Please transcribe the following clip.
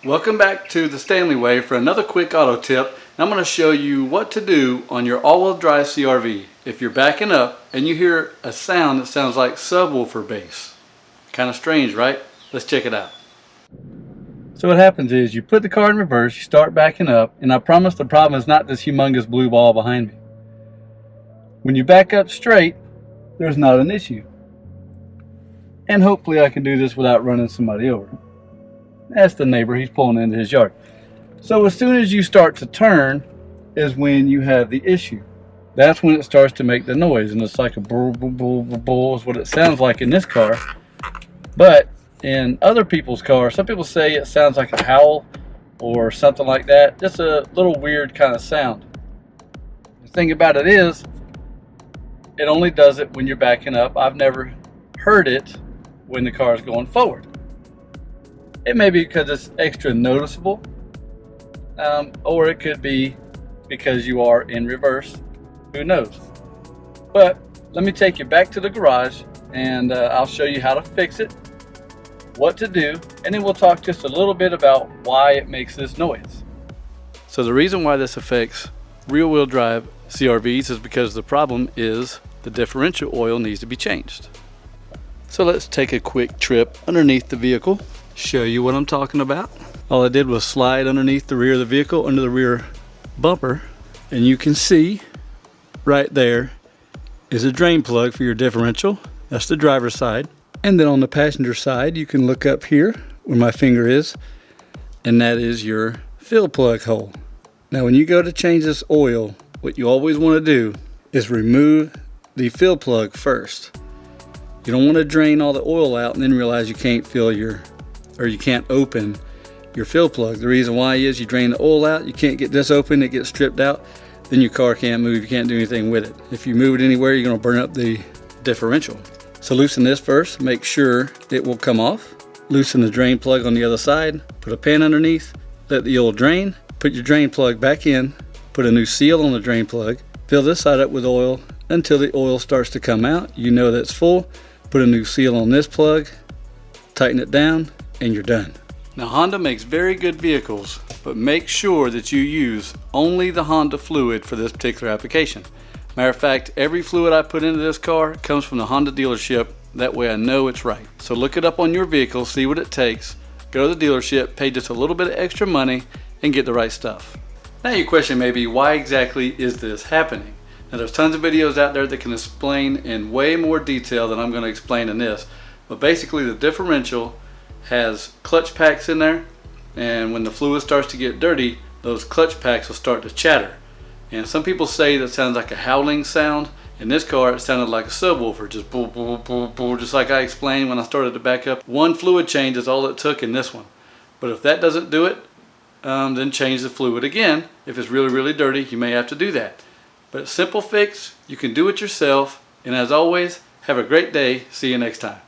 Welcome back to the Stanley Way for another quick auto tip. I'm going to show you what to do on your all-wheel drive CR-V if you're backing up and you hear a sound that sounds like subwoofer bass. Kind of strange, right? Let's check it out. So what happens is you put the car in reverse, you start backing up, and I promise the problem is not this humongous blue ball behind me. When you back up straight, there's not an issue. And hopefully I can do this without running somebody over. That's the neighbor, he's pulling into his yard. So as soon as you start to turn is when you have the issue. That's when it starts to make the noise, and it's like a bull, bull, bull, bull, bull is what it sounds like in this car. But in other people's cars, some people say it sounds like a howl or something like that. Just a little weird kind of sound. The thing about it is, it only does it when you're backing up. I've never heard it when the car is going forward. It may be because it's extra noticeable, or it could be because you are in reverse. Who knows? But let me take you back to the garage and I'll show you how to fix it, what to do, and then we'll talk just a little bit about why it makes this noise. So the reason why this affects rear-wheel drive CR-Vs is because the problem is the differential oil needs to be changed. So let's take a quick trip underneath the vehicle, show you what I'm talking about. All I did was slide underneath the rear of the vehicle, under the rear bumper, and you can see right there is a drain plug for your differential. That's the driver's side. And then on the passenger side, you can look up here where my finger is, and that is your fill plug hole. Now when you go to change this oil, what you always want to do is remove the fill plug first. You don't want to drain all the oil out and then realize you can't fill you can't open your fill plug. The reason why is you drain the oil out, you can't get this open, it gets stripped out, then your car can't move, you can't do anything with it. If you move it anywhere, you're going to burn up the differential. So loosen this first, make sure it will come off. Loosen the drain plug on the other side, put a pin underneath, let the oil drain, put your drain plug back in, put a new seal on the drain plug, fill this side up with oil until the oil starts to come out. You know that's full. Put a new seal on this plug, tighten it down, and you're done. Now Honda makes very good vehicles, but make sure that you use only the Honda fluid for this particular application. Matter of fact, every fluid I put into this car comes from the Honda dealership. That way I know it's right. So look it up on your vehicle, see what it takes, go to the dealership, pay just a little bit of extra money, and get the right stuff. Now your question may be, why exactly is this happening? Now there's tons of videos out there that can explain in way more detail than I'm going to explain in this. But basically the differential has clutch packs in there, and when the fluid starts to get dirty, those clutch packs will start to chatter. And some people say that sounds like a howling sound. In this car it sounded like a subwoofer, just boom, boom, boom, boom, just like I explained when I started to back up. One fluid change is all it took in this one. But if that doesn't do it, then change the fluid again. If it's really, really dirty, you may have to do that. But a simple fix, you can do it yourself, and as always, have a great day. See you next time.